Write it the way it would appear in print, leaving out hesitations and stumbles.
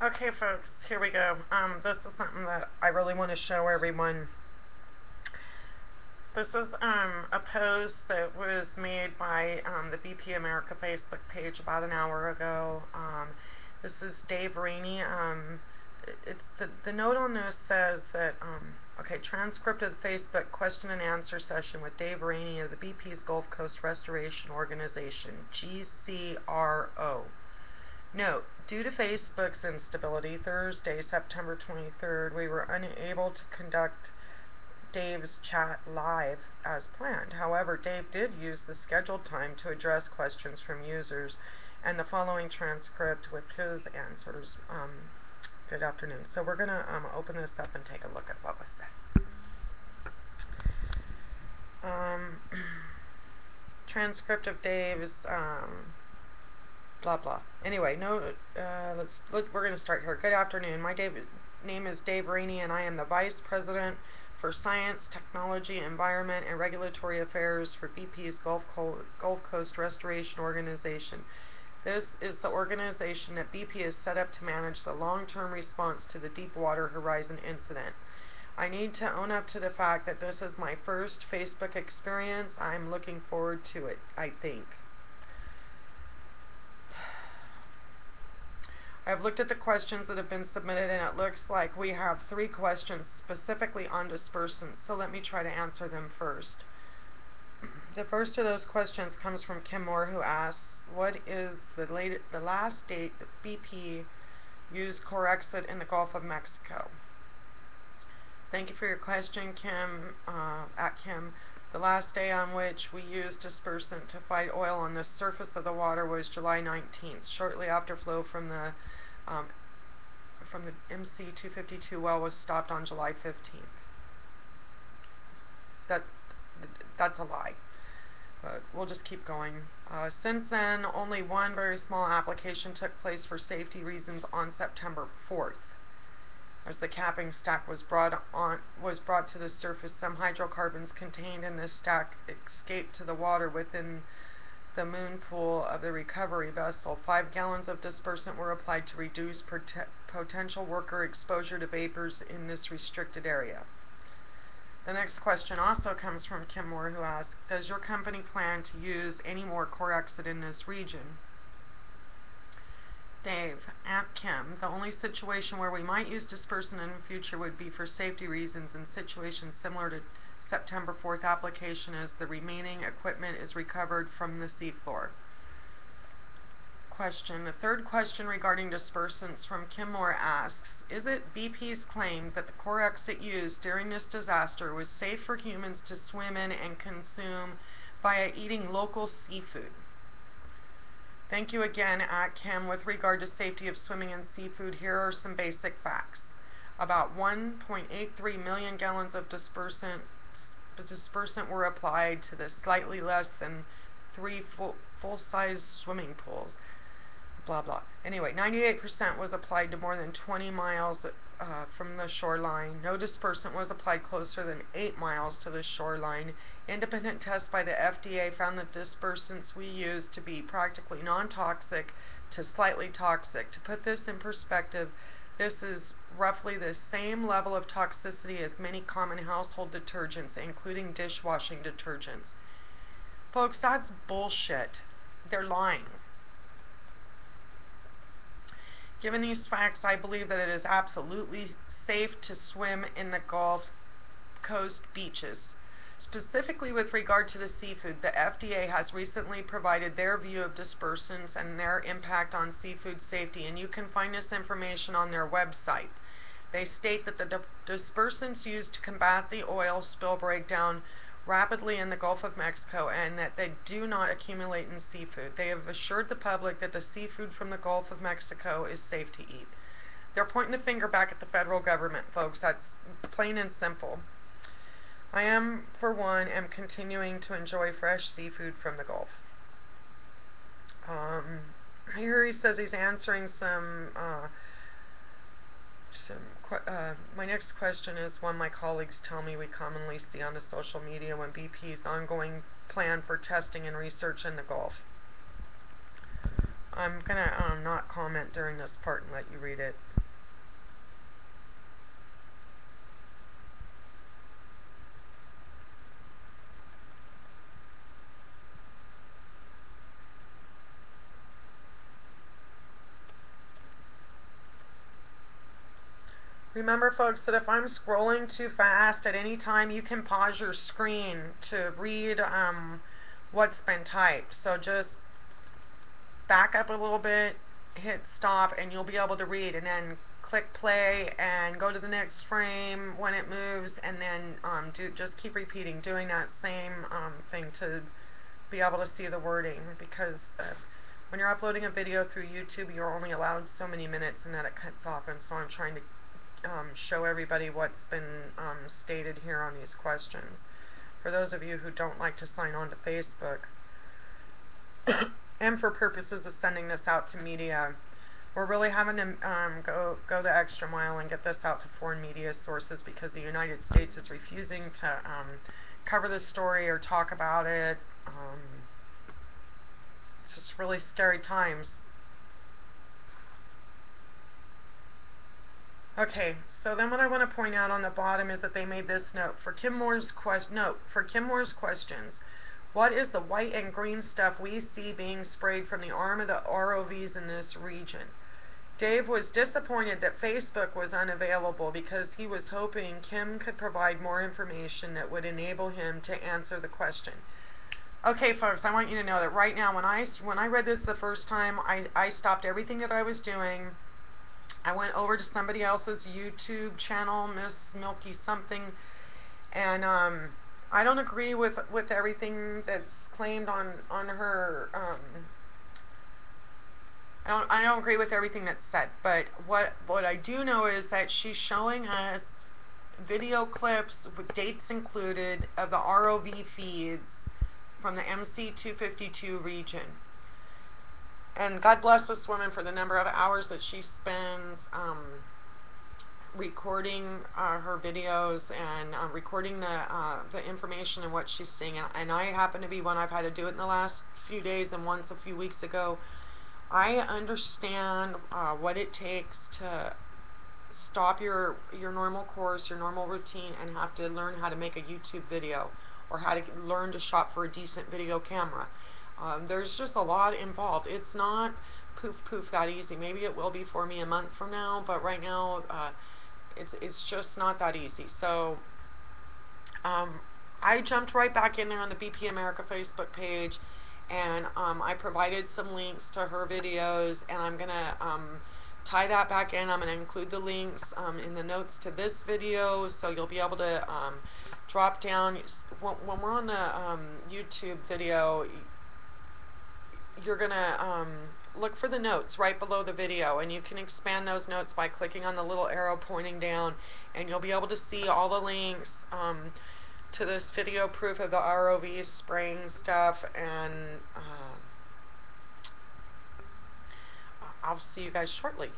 Okay, folks, here we go. This is something that I really want to show everyone. This is a post that was made by the BP America Facebook page about an hour ago. This is Dave Rainey. It's the note on this says that okay, transcript of the Facebook question and answer session with Dave Rainey of the BP's Gulf Coast Restoration Organization, GCRO. Note, due to Facebook's instability, Thursday, September 23rd, we were unable to conduct Dave's chat live as planned. However, Dave did use the scheduled time to address questions from users, and the following transcript with his answers. Good afternoon. So we're going to open this up and take a look at what was said. Transcript of Dave's blah blah. Anyway, we're going to start here. Good afternoon. My name is Dave Rainey, and I am the Vice President for Science, Technology, Environment, and Regulatory Affairs for BP's Gulf Coast Restoration Organization. This is the organization that BP has set up to manage the long-term response to the Deepwater Horizon incident. I need to own up to the fact that this is my first Facebook experience. I'm looking forward to it, I think. I've looked at the questions that have been submitted, and it looks like we have 3 questions specifically on dispersants, so let me try to answer them first. The first of those questions comes from Kim Moore, who asks, what is the last date that BP used Corexit in the Gulf of Mexico? Thank you for your question, Kim, Kim. The last day on which we used dispersant to fight oil on the surface of the water was July 19th, shortly after flow from the MC 252 well was stopped on July 15th. That's a lie, but we'll just keep going. Since then, only one very small application took place for safety reasons on September 4th. As the capping stack was brought to the surface, some hydrocarbons contained in this stack escaped to the water within the moon pool of the recovery vessel. 5 gallons of dispersant were applied to reduce potential worker exposure to vapors in this restricted area. The next question also comes from Kim Moore, who asks, does your company plan to use any more Corexit in this region? Dave, at Kim, the only situation where we might use dispersant in the future would be for safety reasons in situations similar to September 4th application, as the remaining equipment is recovered from the seafloor. Question. The third question regarding dispersants from Kim Moore asks, is it BP's claim that the Corexit used during this disaster was safe for humans to swim in and consume via eating local seafood? Thank you again, at Kim. With regard to safety of swimming in seafood, here are some basic facts. About 1.83 million gallons of dispersant were applied to the slightly less than 3 full-size swimming pools. Blah, blah. Anyway, 98% was applied to more than 20 miles from the shoreline. No dispersant was applied closer than 8 miles to the shoreline. Independent tests by the FDA found the dispersants we used to be practically non-toxic to slightly toxic. To put this in perspective, this is roughly the same level of toxicity as many common household detergents, including dishwashing detergents. Folks, that's bullshit. They're lying. Given these facts, I believe that it is absolutely safe to swim in the Gulf Coast beaches. Specifically with regard to the seafood, the FDA has recently provided their view of dispersants and their impact on seafood safety, and you can find this information on their website. They state that the dispersants used to combat the oil spill breakdown rapidly in the Gulf of Mexico, and that they do not accumulate in seafood. They have assured the public that the seafood from the Gulf of Mexico is safe to eat. They're pointing the finger back at the federal government, folks. That's plain and simple. I am, for one, continuing to enjoy fresh seafood from the Gulf. Here he says he's answering my next question is one my colleagues tell me we commonly see on the social media when BP's ongoing plan for testing and research in the Gulf. I'm gonna not comment during this part and let you read it. Remember, folks, that if I'm scrolling too fast at any time, you can pause your screen to read what's been typed. So just back up a little bit, hit stop, and you'll be able to read, and then click play and go to the next frame when it moves, and then just keep repeating, doing that same thing to be able to see the wording, because when you're uploading a video through YouTube, you're only allowed so many minutes, and then it cuts off. And so I'm trying to show everybody what's been stated here on these questions. For those of you who don't like to sign on to Facebook, and for purposes of sending this out to media, we're really having to go the extra mile and get this out to foreign media sources, because the United States is refusing to cover this story or talk about it. It's just really scary times. Okay, so then what I want to point out on the bottom is that they made this note for Kim Moore's questions. What is the white and green stuff we see being sprayed from the arm of the ROVs in this region? Dave was disappointed that Facebook was unavailable because he was hoping Kim could provide more information that would enable him to answer the question. Okay, folks, I want you to know that right now, when I read this the first time, I stopped everything that I was doing. I went over to somebody else's YouTube channel, Miss Milky something, and I don't agree with everything that's claimed on her. I don't agree with everything that's said, but what I do know is that she's showing us video clips with dates included of the ROV feeds from the MC-252 region. And God bless this woman for the number of hours that she spends recording her videos and recording the information and what she's seeing. And I happen to be one. I've had to do it in the last few days and once a few weeks ago. I understand what it takes to stop your normal course, your normal routine, and have to learn how to make a YouTube video, or how to learn to shop for a decent video camera. There's just a lot involved. It's not poof that easy. Maybe it will be for me a month from now, but right now it's just not that easy. So I jumped right back in there on the BP America Facebook page, and I provided some links to her videos, and I'm gonna tie that back in. I'm gonna include the links in the notes to this video, so you'll be able to drop down when we're on the YouTube video. You're gonna look for the notes right below the video, and you can expand those notes by clicking on the little arrow pointing down, and you'll be able to see all the links to this video proof of the ROV spraying stuff. And I'll see you guys shortly.